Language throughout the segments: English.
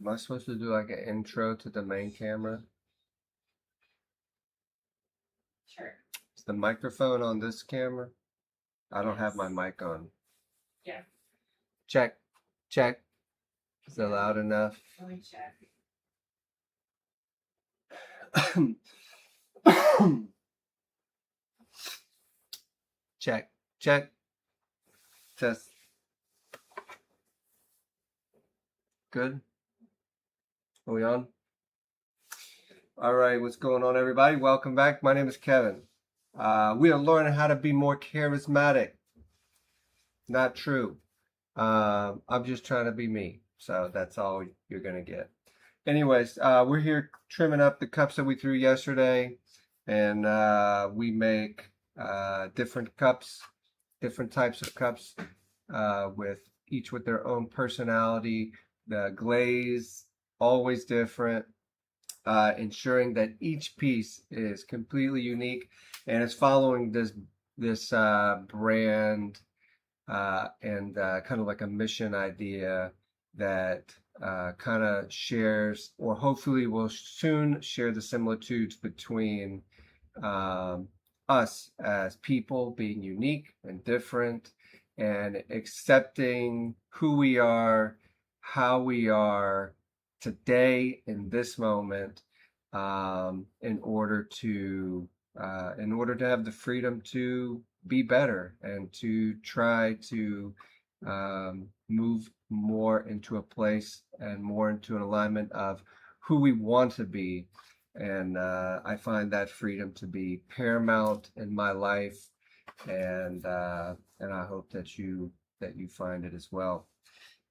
Am I supposed to do like an intro to the main camera? Sure. Is the microphone on this camera? I don't have my Yes. mic on. Yeah. Check, check. Is it loud enough? Let me check. Check, check. Test. Good. Are we on? All right, what's going on, everybody? Welcome back. My name is Kevin. We are learning how to be more charismatic. Not true. I'm just trying to be me. So that's all you're going to get. Anyways, we're here trimming up the cups that we threw yesterday. And we make different cups, different types of cups, with each with their own personality. The glaze, always different. Ensuring that each piece is completely unique and it's following this brand and kind of like a mission idea that kind of shares, or hopefully will soon share, the similitudes between um, us as people being unique and different and accepting who we are, how we are today in this moment, in order to have the freedom to be better and to try to move more into a place and more into an alignment of who we want to be. And I find that freedom to be paramount in my life, and I hope that you find it as well,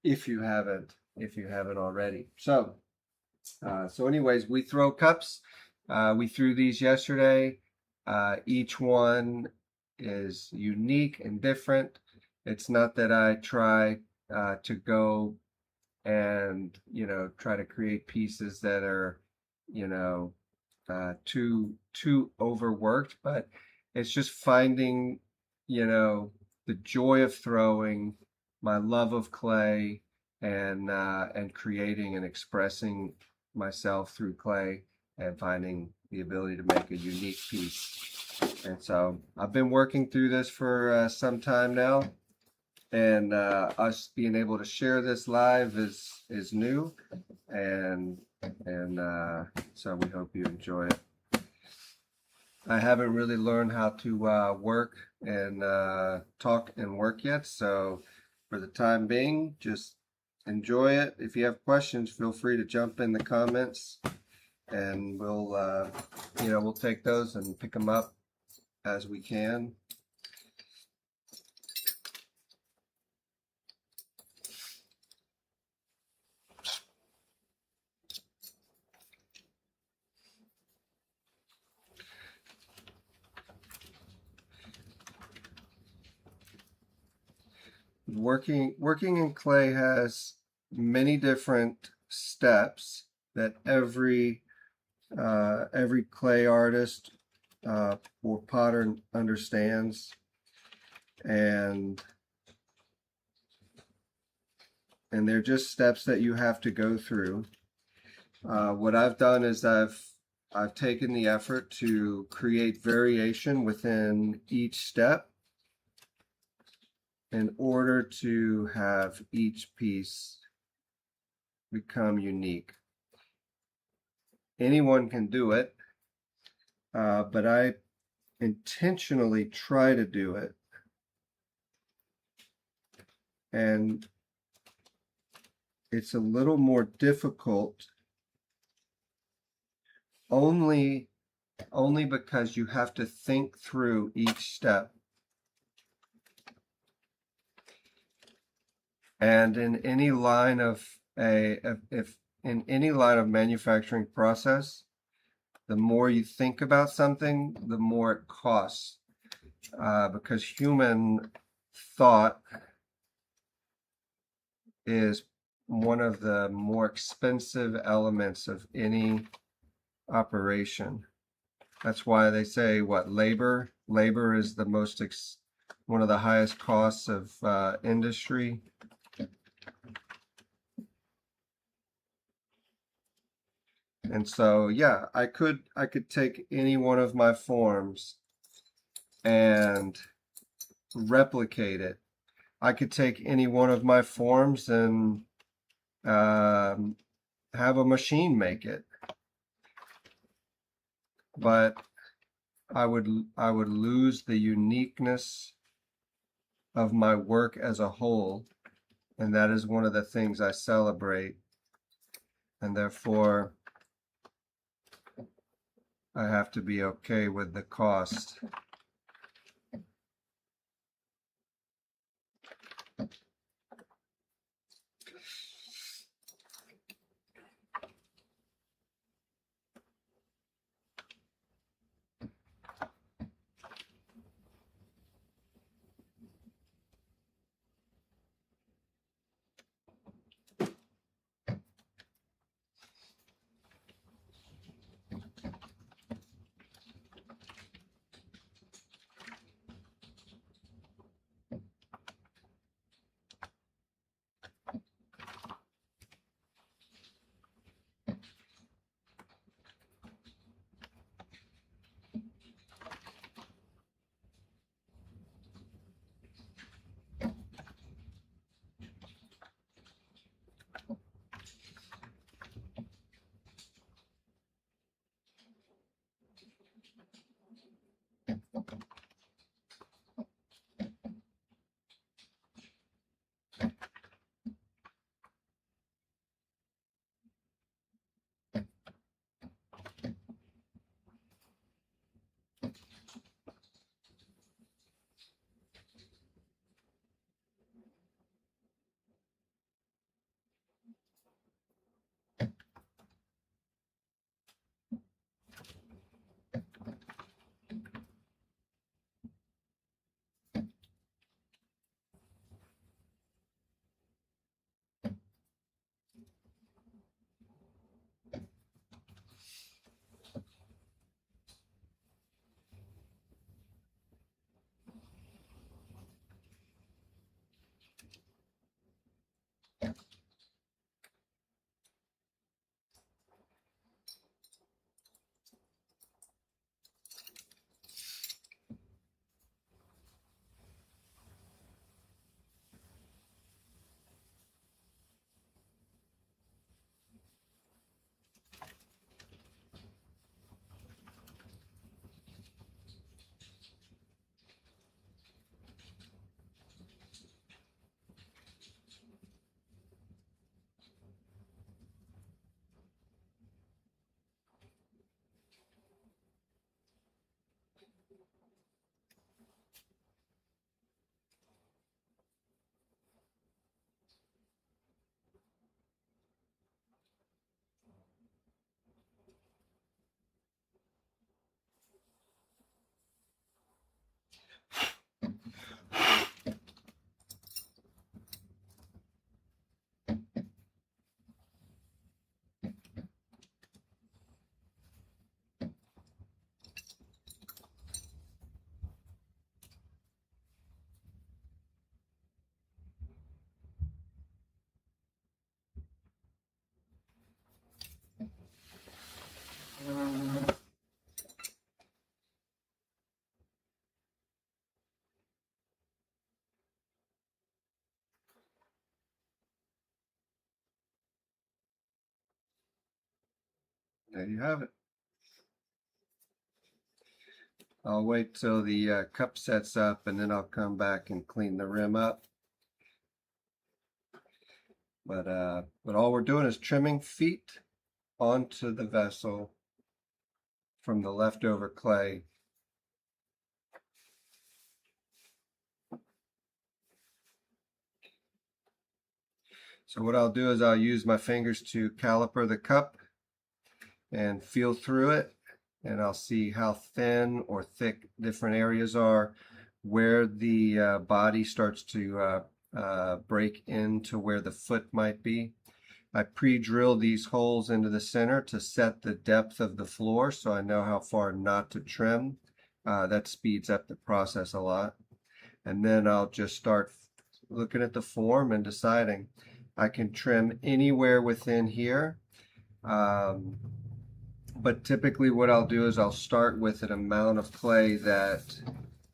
if you haven't already. So anyways, we throw cups. We threw these yesterday. Each one is unique and different. It's not that I try to go and try to create pieces that are too overworked, but it's just finding the joy of throwing, my love of clay, and creating and expressing myself through clay, and finding the ability to make a unique piece. And so I've been working through this for some time now, and us being able to share this live is new, and so we hope you enjoy it. I haven't really learned how to work and talk and work yet, so for the time being, just enjoy it. If you have questions, feel free to jump in the comments, and we'll take those and pick them up as we can. Working in clay has many different steps that every clay artist or potter understands, and they're just steps that you have to go through. What I've done is I've taken the effort to create variation within each step in order to have each piece become unique. Anyone can do it, but I intentionally try to do it. And it's a little more difficult only because you have to think through each step. And in any line of manufacturing process, the more you think about something, the more it costs, because human thought is one of the more expensive elements of any operation. That's why they say labor is the most one of the highest costs of industry. And so, yeah, I could take any one of my forms and replicate it. I could take any one of my forms and have a machine make it. But I would lose the uniqueness of my work as a whole, and that is one of the things I celebrate. And therefore, I have to be okay with the cost. There you have it. I'll wait till the cup sets up and then I'll come back and clean the rim up. But all we're doing is trimming feet onto the vessel from the leftover clay. So what I'll do is I'll use my fingers to caliper the cup and feel through it, and I'll see how thin or thick different areas are, where the body starts to break into where the foot might be. I pre-drill these holes into the center to set the depth of the floor so I know how far not to trim. That speeds up the process a lot. And then I'll just start looking at the form and deciding I can trim anywhere within here. But typically what I'll do is I'll start with an amount of clay that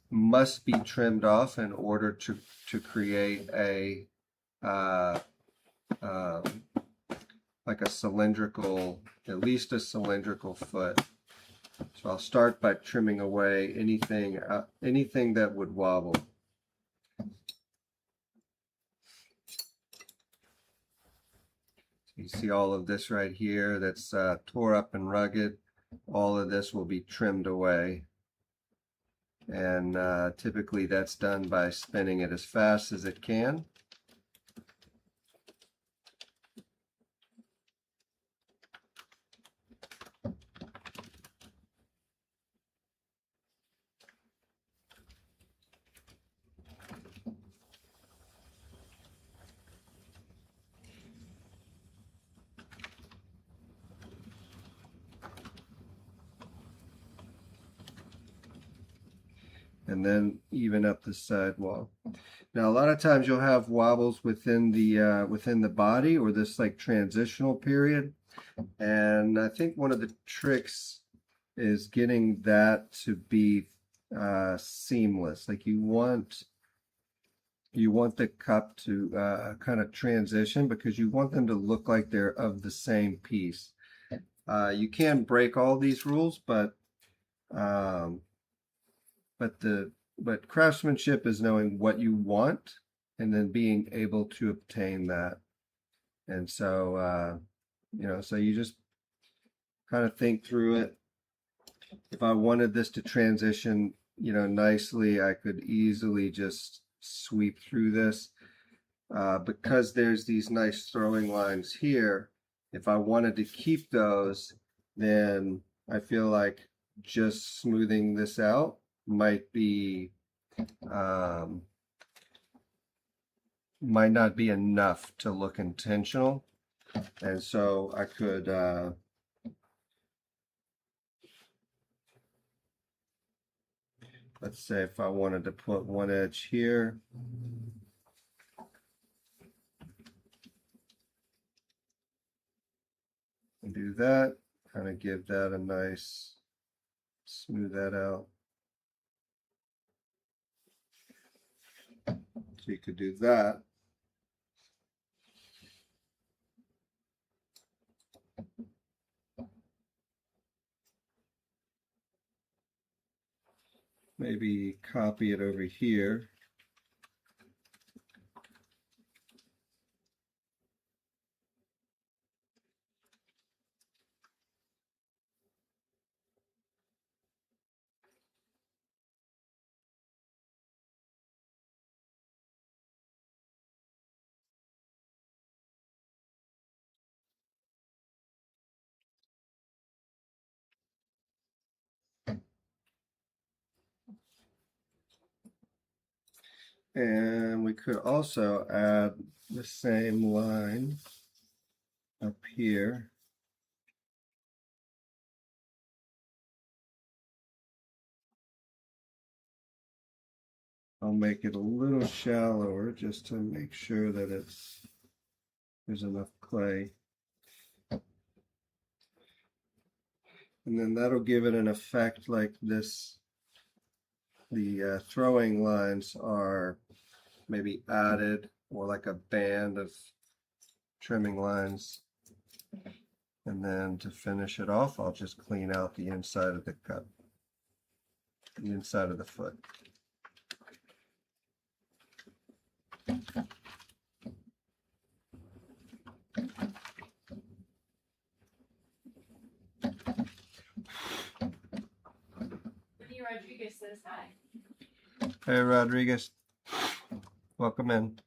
must be trimmed off in order to create a like a cylindrical, at least a cylindrical foot. So I'll start by trimming away anything that would wobble. You see all of this right here that's tore up and rugged. All of this will be trimmed away. And typically that's done by spinning it as fast as it can. And then even up the side wall. Now a lot of times you'll have wobbles within the body, or this like transitional period, and I think one of the tricks is getting that to be seamless. Like you want the cup to kind of transition, because you want them to look like they're of the same piece. You can break all these rules, but craftsmanship is knowing what you want and then being able to obtain that. And so, so you just kind of think through it. If I wanted this to transition, nicely, I could easily just sweep through this. Because there's these nice throwing lines here, if I wanted to keep those, then I feel like just smoothing this out might not be enough to look intentional. And so I could let's say if I wanted to put one edge here, and do that, kind of give that a nice, smooth that out. So you could do that. Maybe copy it over here. And we could also add the same line up here. I'll make it a little shallower just to make sure that there's enough clay. And then that'll give it an effect like this. The throwing lines are maybe added, or like a band of trimming lines. And then to finish it off, I'll just clean out the inside of the cup, the inside of the foot. Rodriguez says hi. Hey, Rodriguez. Welcome in.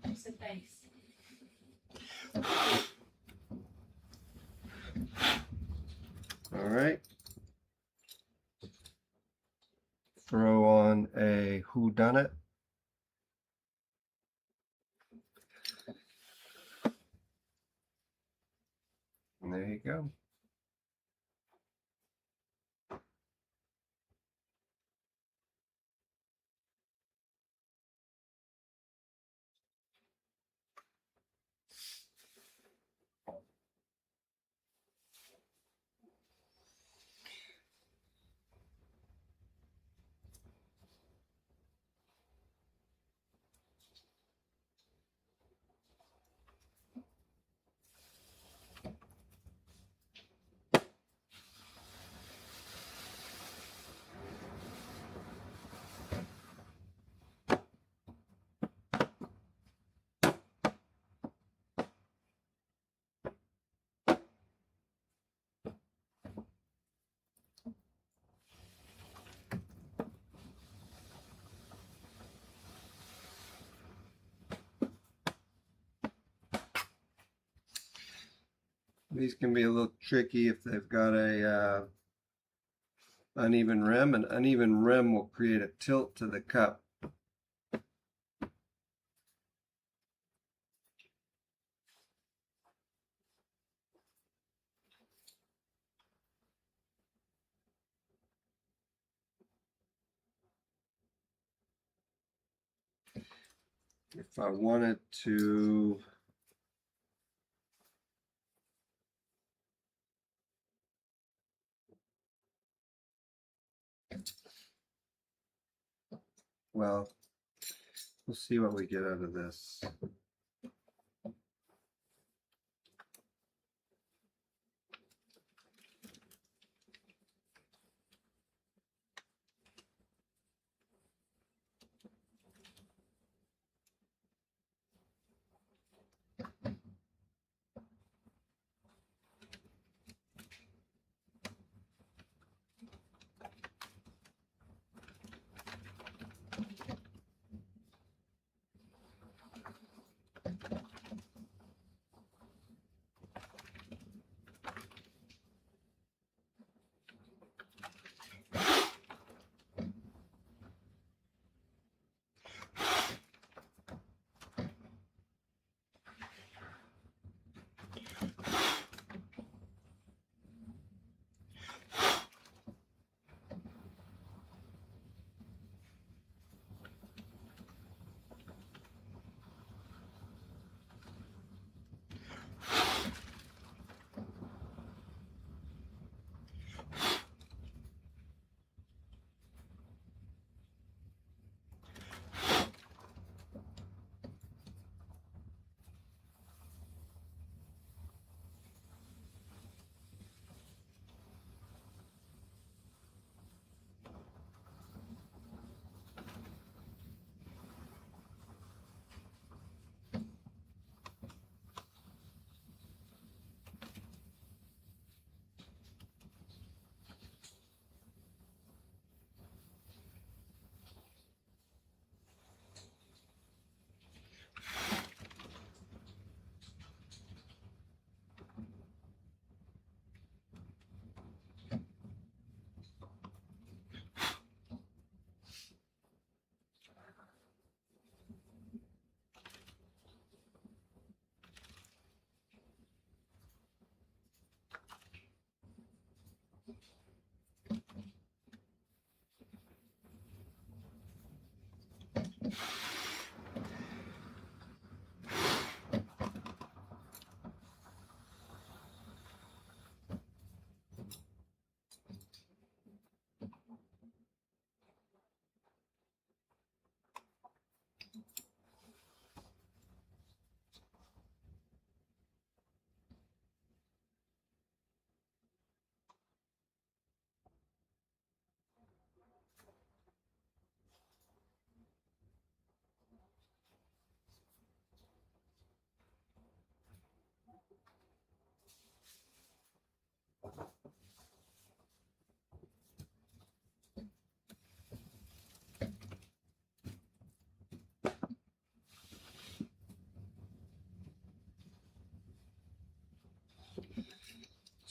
She said thanks. All right. Throw on a whodunit. you go. These can be a little tricky if they've got a uneven rim. An uneven rim will create a tilt to the cup. If I wanted to well, we'll see what we get out of this.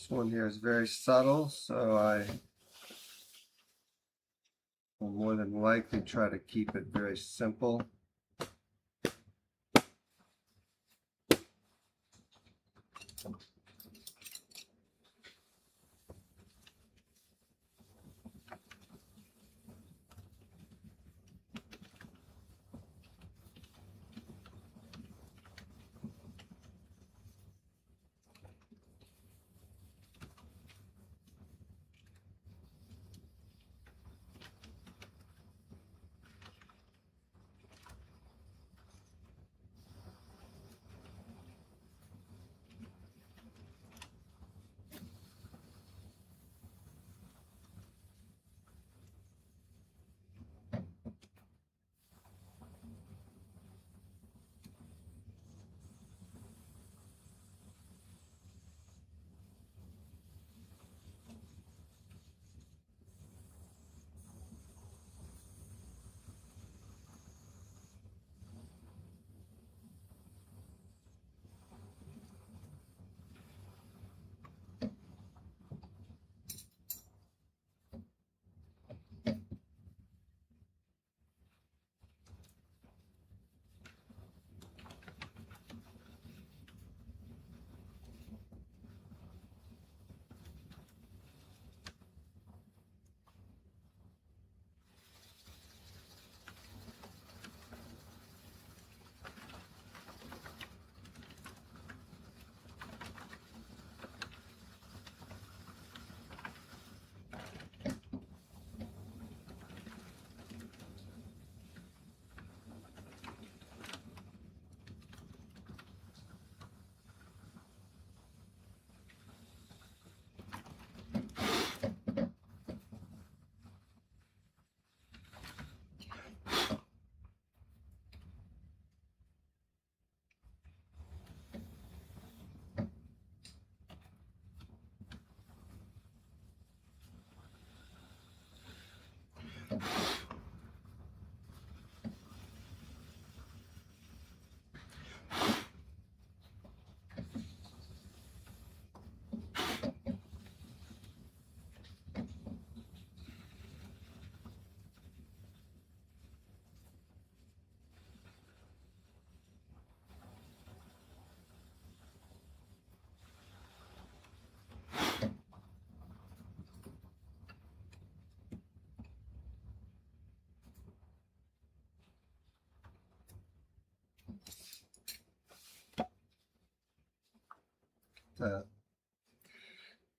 This one here is very subtle, so I will more than likely try to keep it very simple.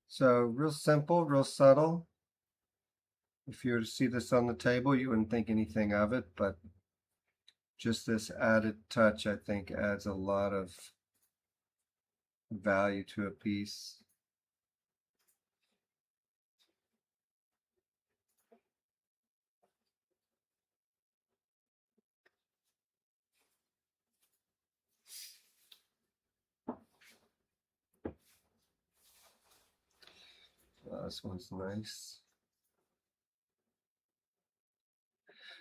So real simple, real subtle. If you were to see this on the table, you wouldn't think anything of it, but just this added touch, I think, adds a lot of value to a piece. This one's nice.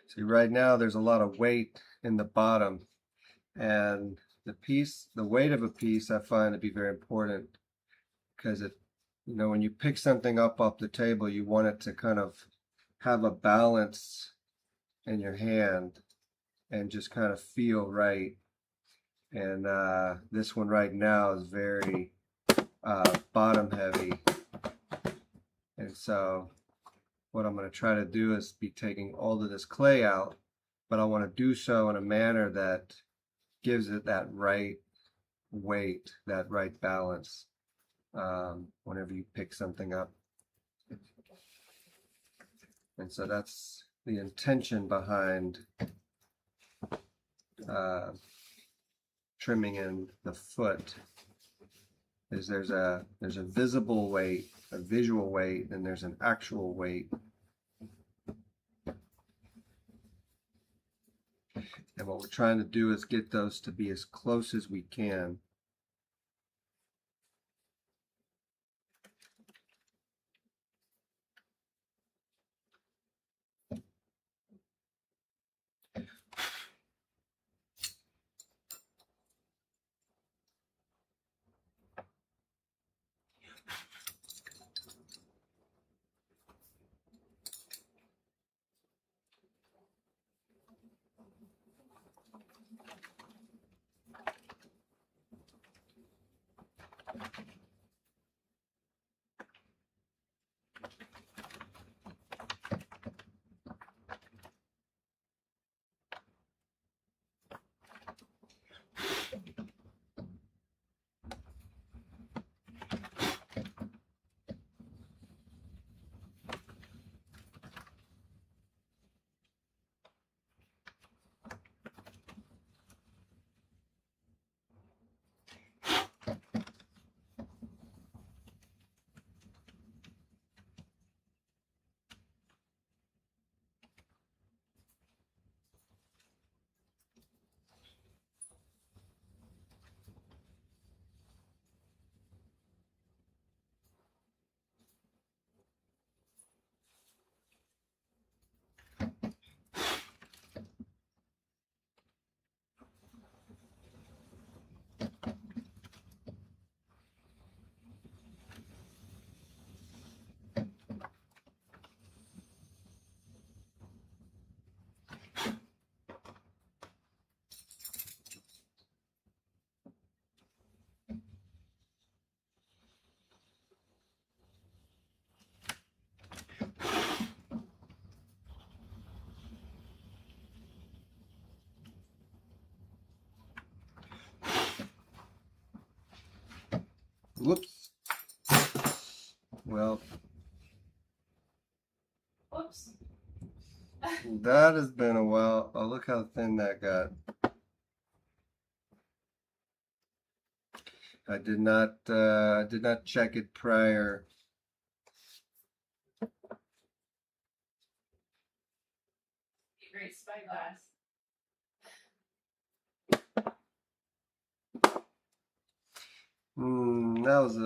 See, right now there's a lot of weight in the bottom, and the weight of a piece I find to be very important, because when you pick something up off the table, you want it to kind of have a balance in your hand and just kind of feel right. And this one right now is very bottom heavy, and so what I'm going to try to do is be taking all of this clay out, but I want to do so in a manner that gives it that right weight, that right balance whenever you pick something up. And so that's the intention behind trimming in the foot. Is there's a visible weight, a visual weight, and there's an actual weight. And what we're trying to do is get those to be as close as we can. Whoops. Well, Whoops. that has been a while. Oh, look how thin that got. I did not check it prior. Great spyglass. That was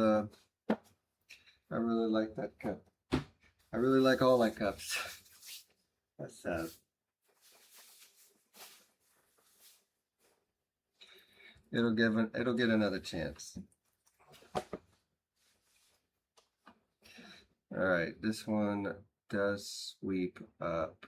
I really like that cup. I really like all my cups. That's sad. It'll get another chance. All right, this one does sweep up.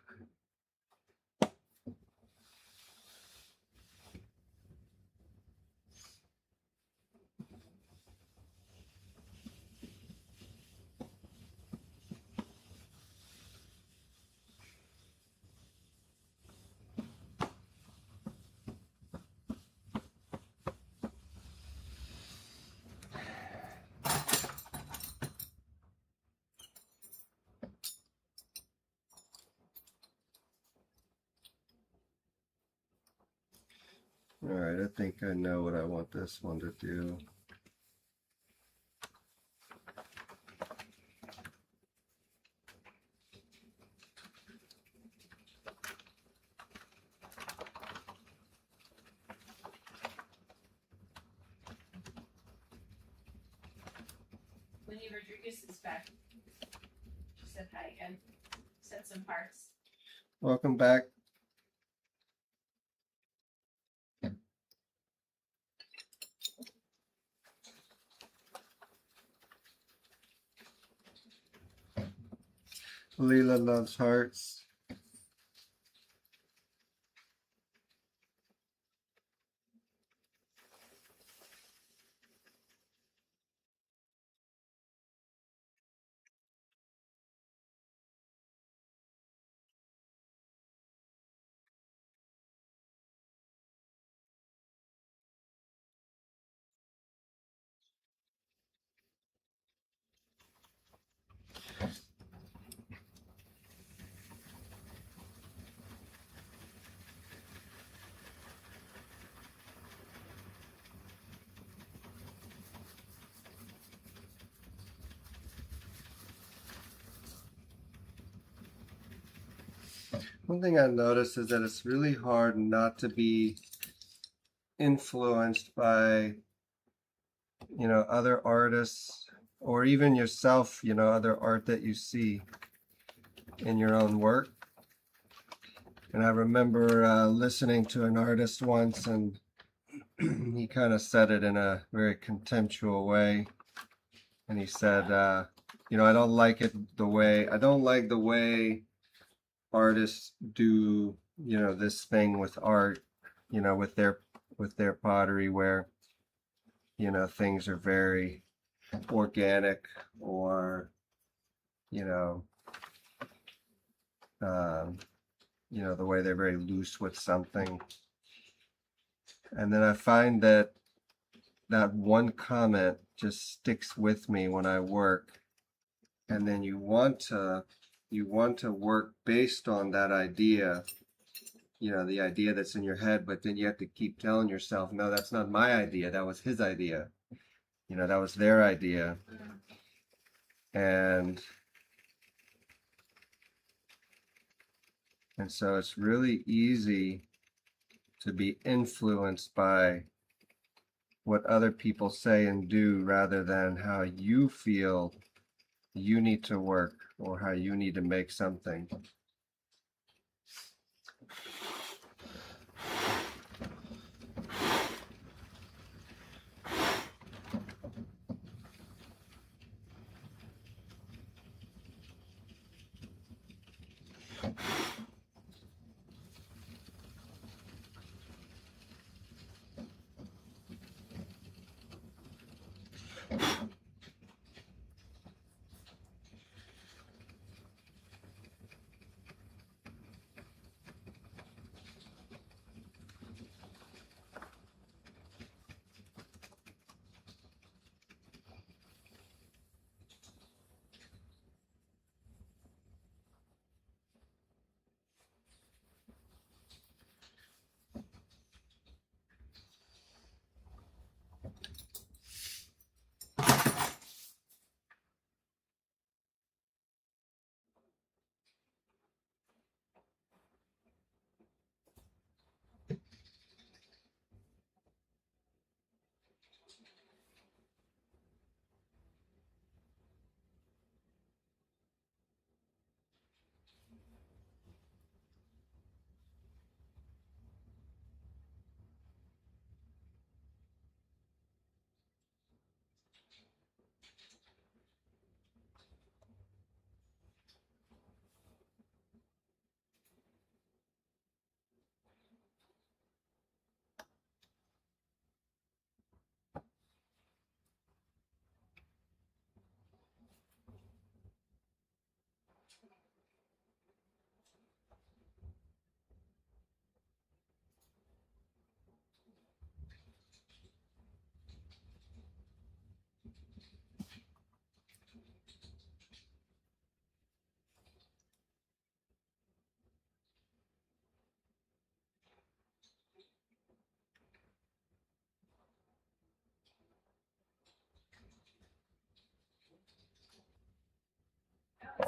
All right, I think I know what I want this one to do. Winnie Rodriguez is back. She said hi again. Sent some hearts. Welcome back. Leela loves hearts. One thing I noticed is that it's really hard not to be influenced by, other artists or even yourself, other art that you see in your own work. And I remember listening to an artist once, and he kind of said it in a very contemptuous way. And he said, I don't like I don't like the way artists do, this thing with art, with their pottery where, things are very organic or, you know, um, the way they're very loose with something. And then I find that one comment just sticks with me when I work. And then you want to work based on that idea, the idea that's in your head, but then you have to keep telling yourself, no, that's not my idea. That was his idea. That was their idea. And so it's really easy to be influenced by what other people say and do rather than how you feel you need to work or how you need to make something.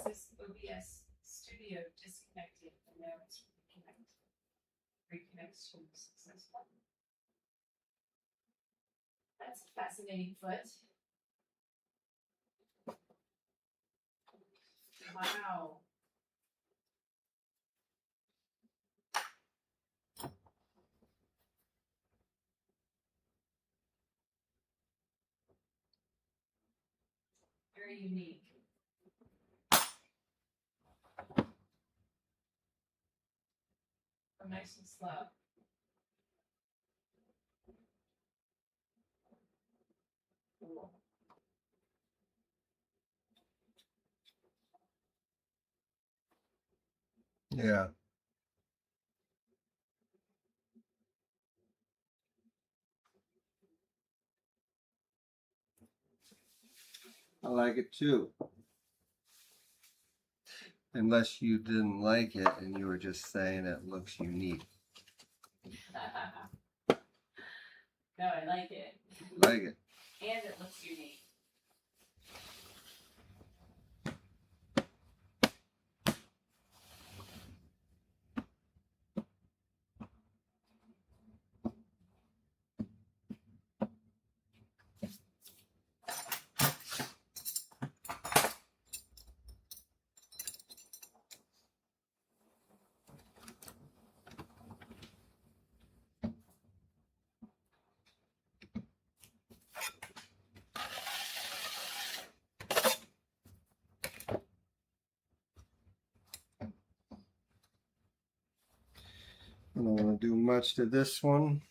says OBS Studio disconnected, and now it's reconnects to successful. That's a fascinating foot. Wow. Very unique. Oh, nice and slow. Cool. Yeah. I like it too. Unless you didn't like it and you were just saying it looks unique. No, I like it. Like it. And it looks unique. I don't want to do much to this one.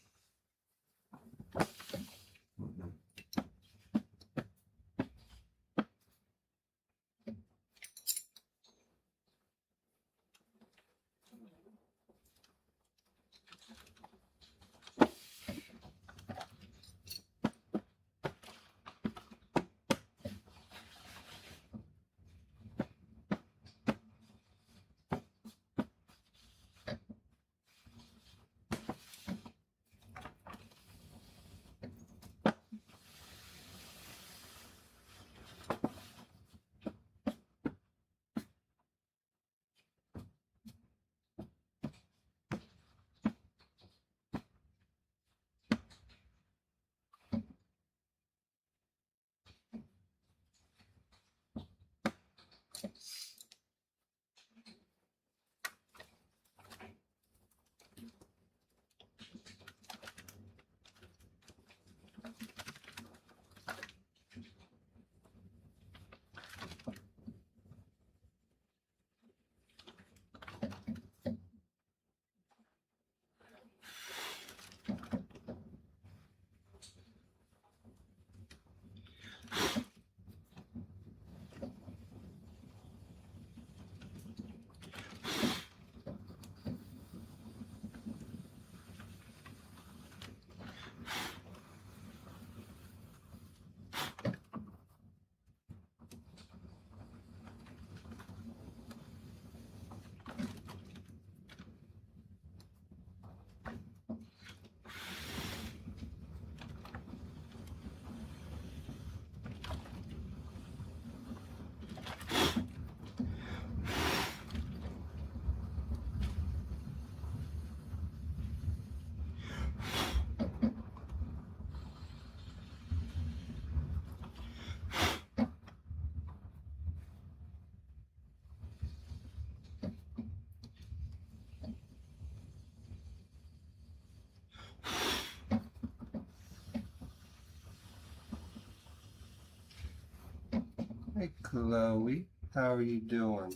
Hey, Chloe, how are you doing?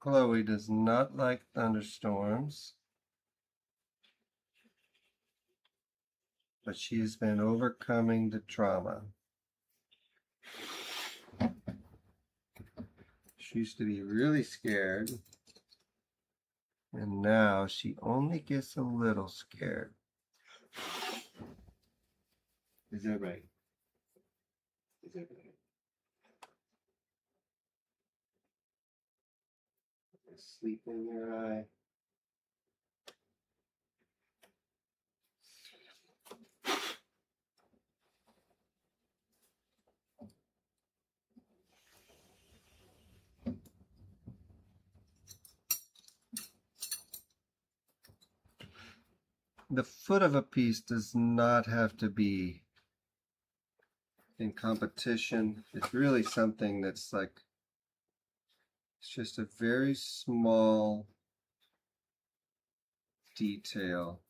Chloe does not like thunderstorms, but she's been overcoming the trauma. She used to be really scared, and now she only gets a little scared. Is that right? Is that right? Sleep in your eye. the foot of a piece does not have to be in competition. It's really something that's like, it's just a very small detail.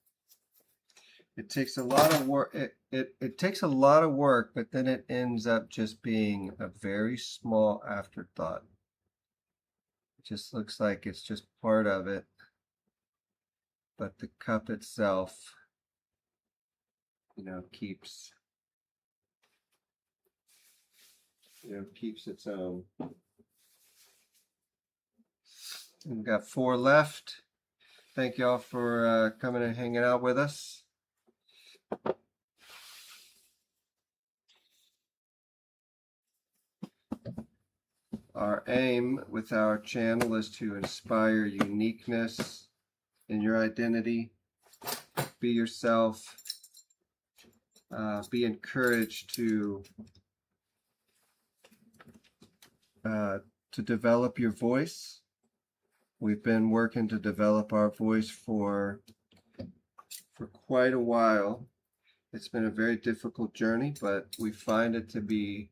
It takes a lot of work. It takes a lot of work, but then it ends up just being a very small afterthought. It just looks like it's just part of it, but the cup itself, keeps keeps its own. We've got 4 left. Thank y'all for coming and hanging out with us. Our aim with our channel is to inspire uniqueness in your identity. Be yourself. Be encouraged to develop your voice. We've been working to develop our voice for quite a while. It's been a very difficult journey, but we find it to be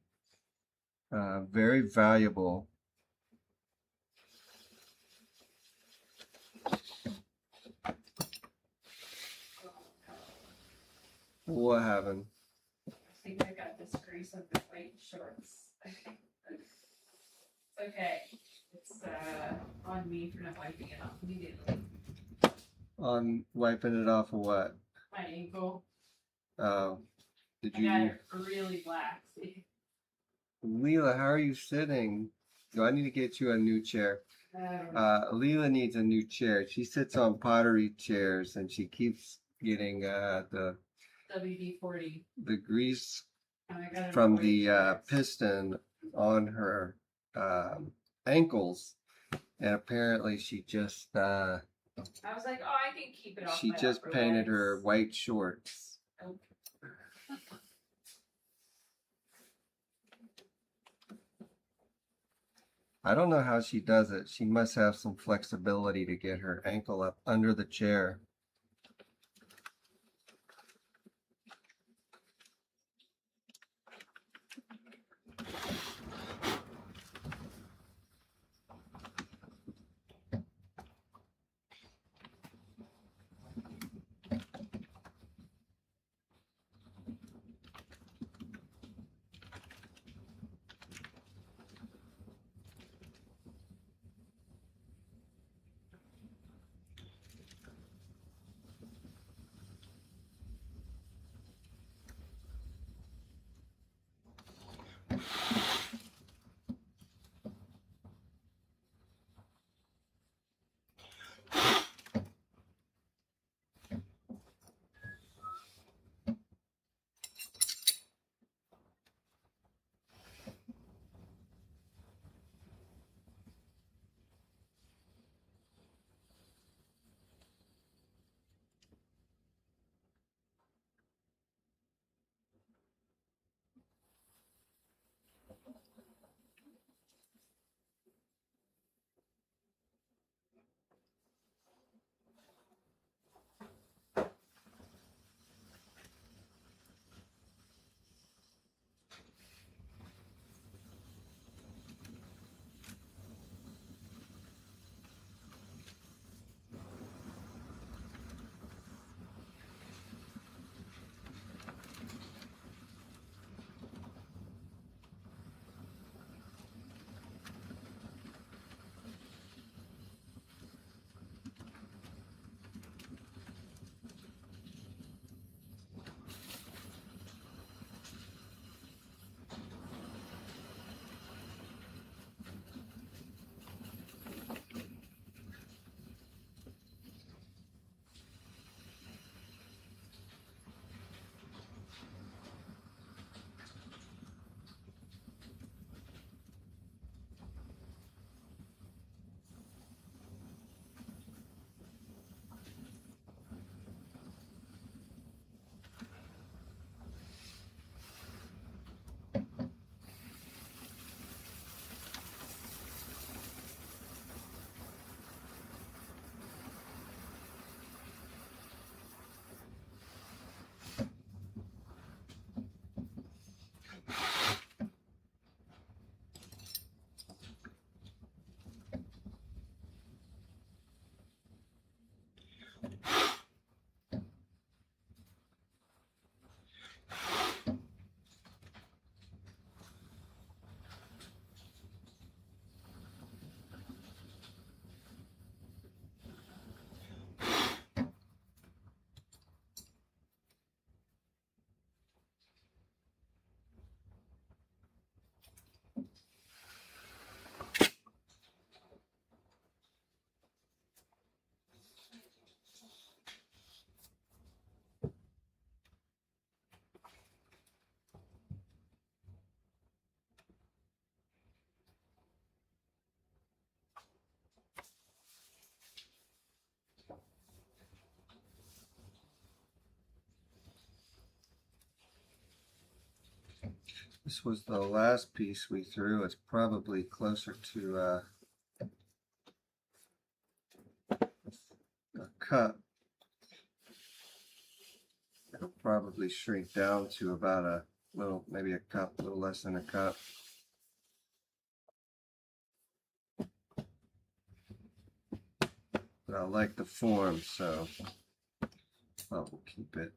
very valuable. What happened? I think I got this grease on the white shorts. Okay. It's on me for not wiping it off immediately. On wiping it off of what? My ankle. Did I you? got it really black. See? Leela, how are you sitting? Do I need to get you a new chair? Leela needs a new chair. She sits on pottery chairs and she keeps getting the WD-40. the grease And I got it from on the white shorts. piston on her ankles, and apparently she just I was like, oh, I can keep it off. she my just upper painted legs. her white shorts. Oh. I don't know how she does it. She must have some flexibility to get her ankle up under the chair. This was the last piece we threw. It's probably closer to a cup. It'll probably shrink down to about a little, maybe a cup, a little less than a cup. But I like the form, so I will keep it.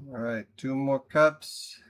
All right, 2 more cups.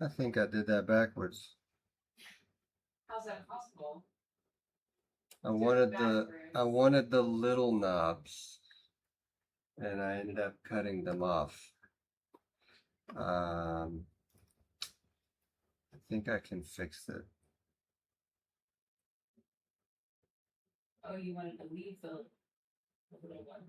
I think I did that backwards. How's that possible? I wanted the little knobs, and I ended up cutting them off. I think I can fix it. Oh, you wanted to leave the little one.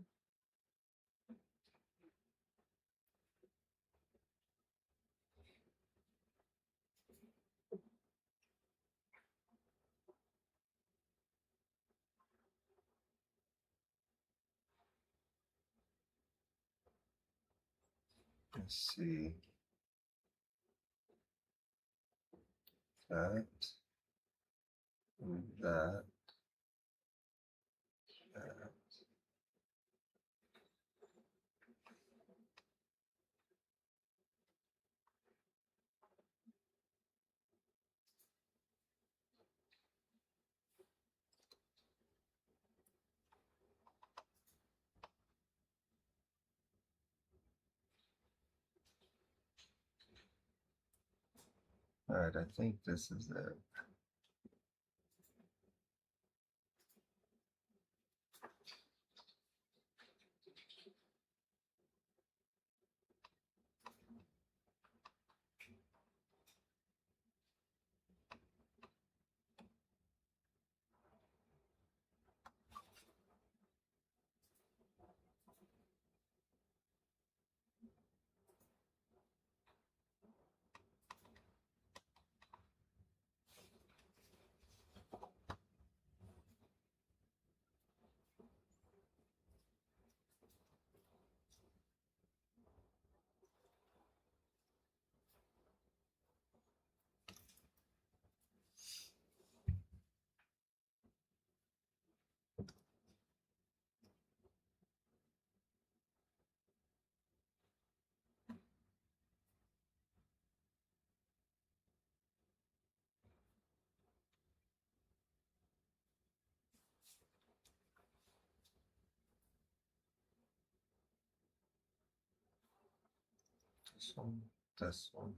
Let's see. That. And that. That. All right, I think this is it. This one. This one.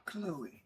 Chloe.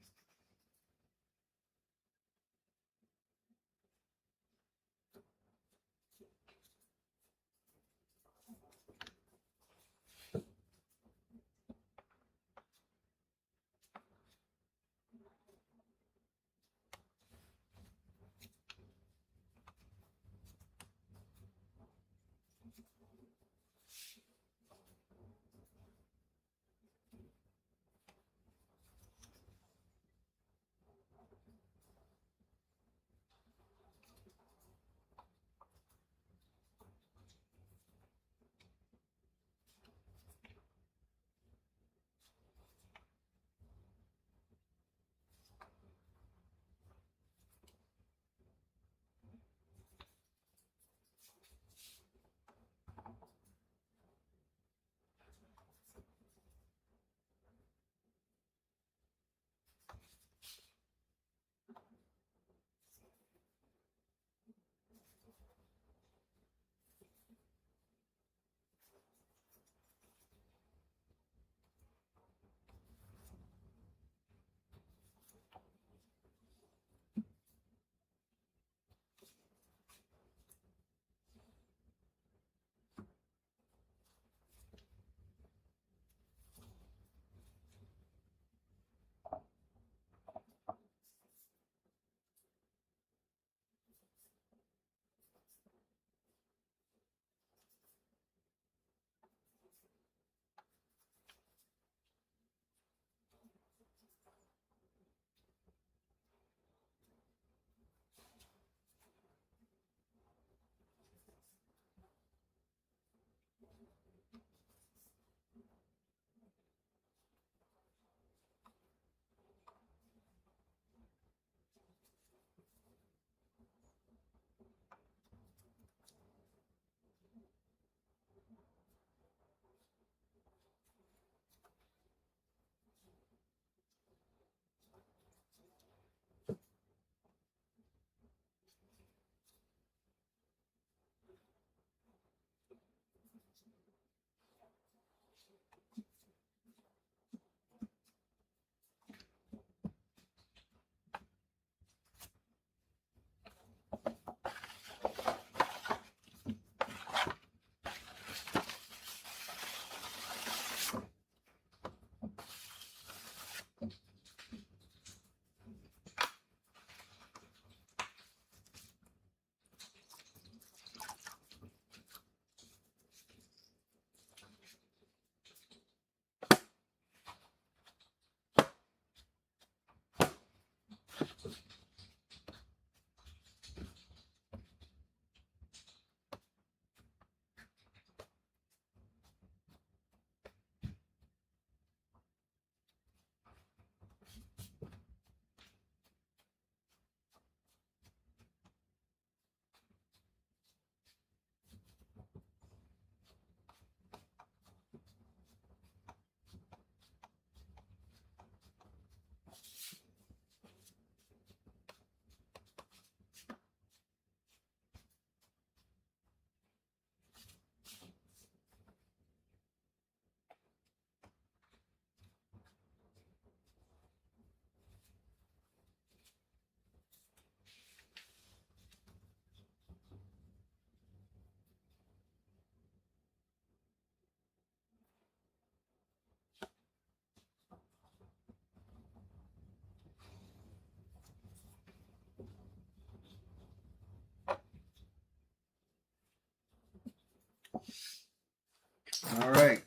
All right,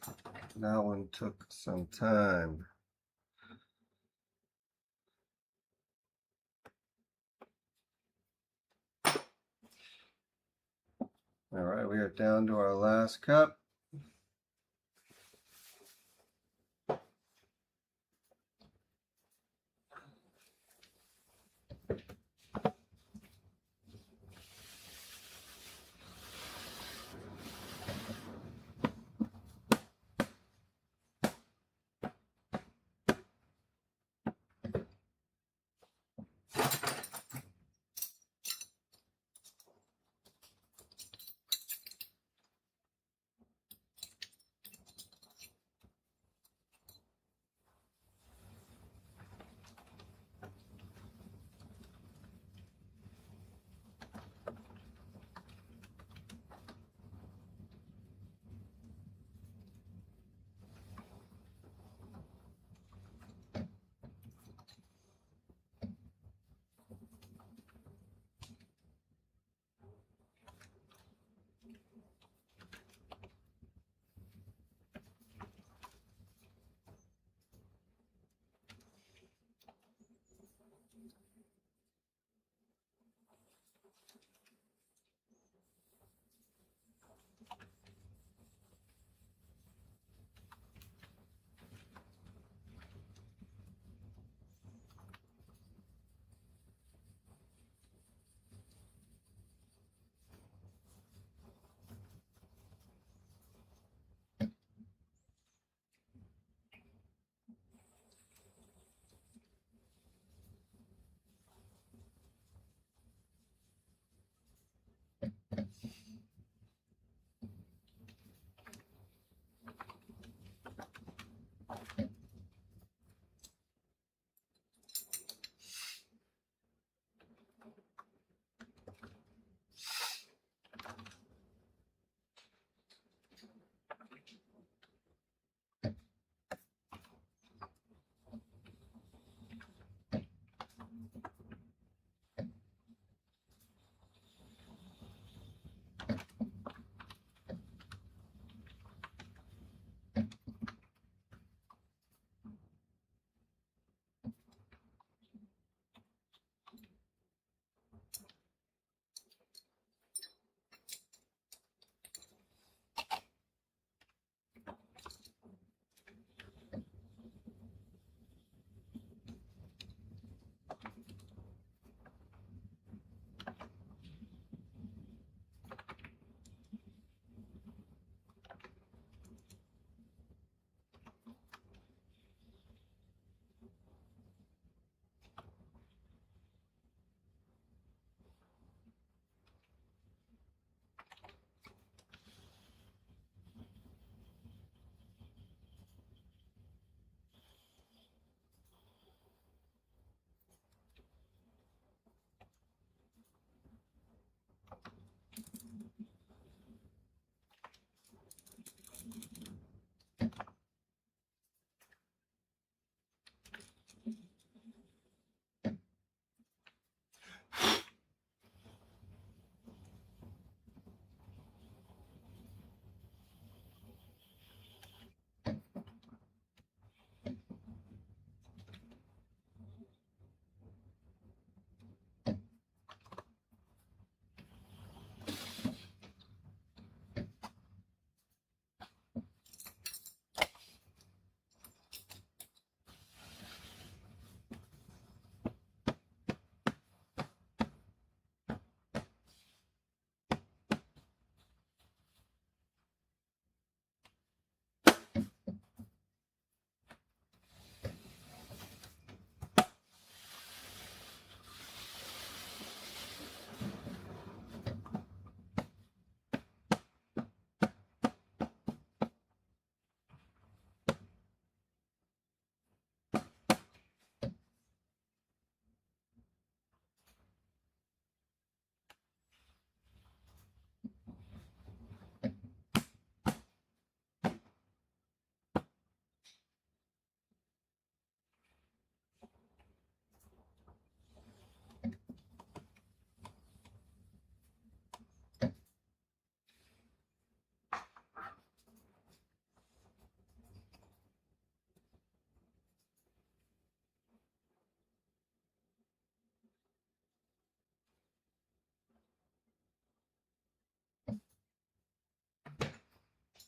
that one took some time. All right, we are down to our last cup.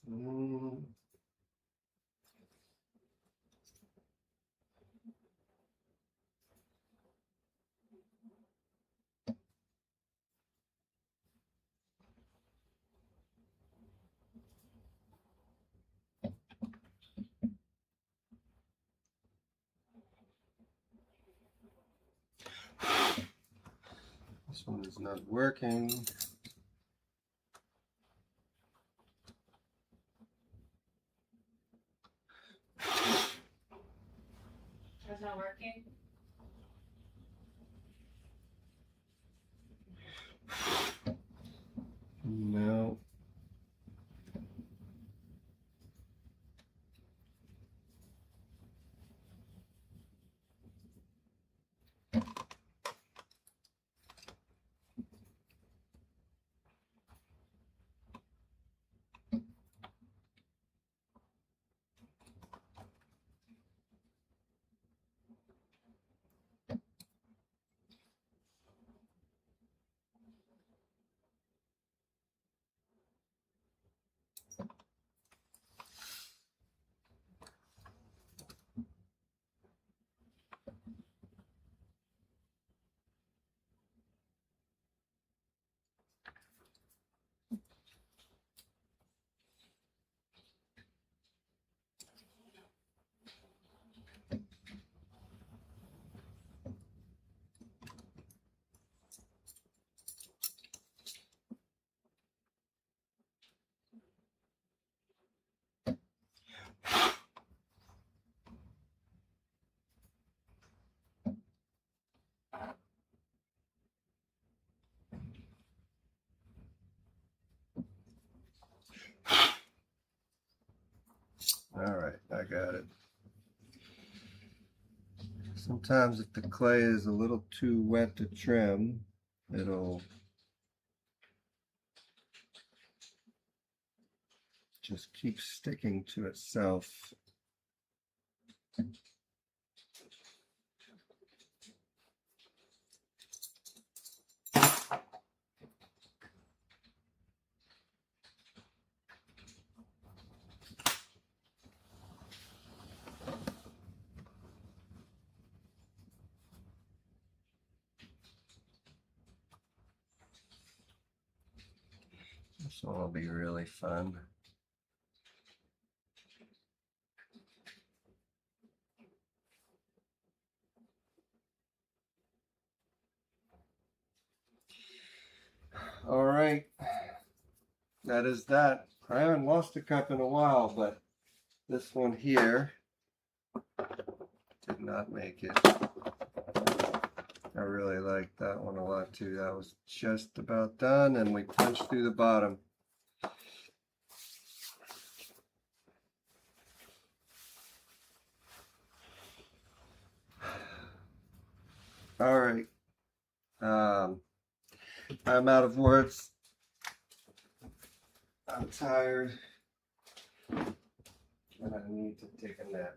Mm. This one is not working. It's not working. No. All right, I got it. Sometimes if the clay is a little too wet to trim, it'll just keep sticking to itself. This one will be really fun. All right, that is that. I haven't lost a cup in a while, but this one here did not make it. I really like that one a lot too. That was just about done, and we punched through the bottom. All right. I'm out of words. I'm tired. And I need to take a nap.